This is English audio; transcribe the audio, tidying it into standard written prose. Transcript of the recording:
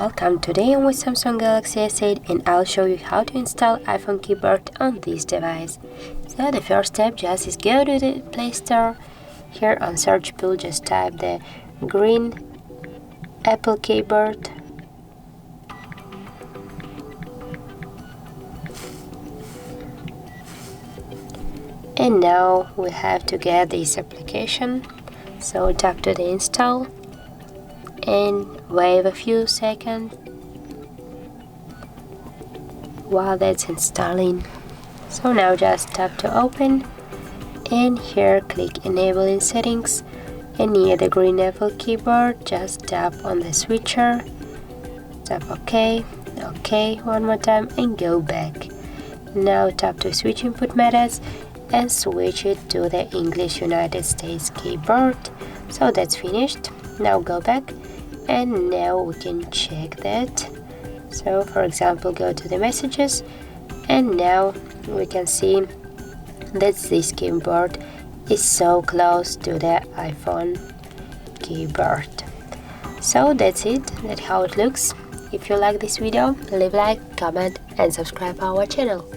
Welcome, today I'm with Samsung Galaxy S8 and I'll show you how to install iPhone keyboard on this device. So the first step just is go to the Play Store. Here on search pool just type the green Apple keyboard. And now we have to get this application. So tap to the install and wait a few seconds while that's installing. So now just tap to open and here click enable in settings, and near the green Apple keyboard just tap on the switcher, tap OK, one more time and go back. Now tap to switch input methods and switch it to the English United States keyboard. So that's finished. Now go back and now we can check that. So for example, go to the messages and now we can see that this keyboard is so close to the iPhone keyboard. So that's it, that's how it looks. If you like this video, leave a like, comment and subscribe our channel.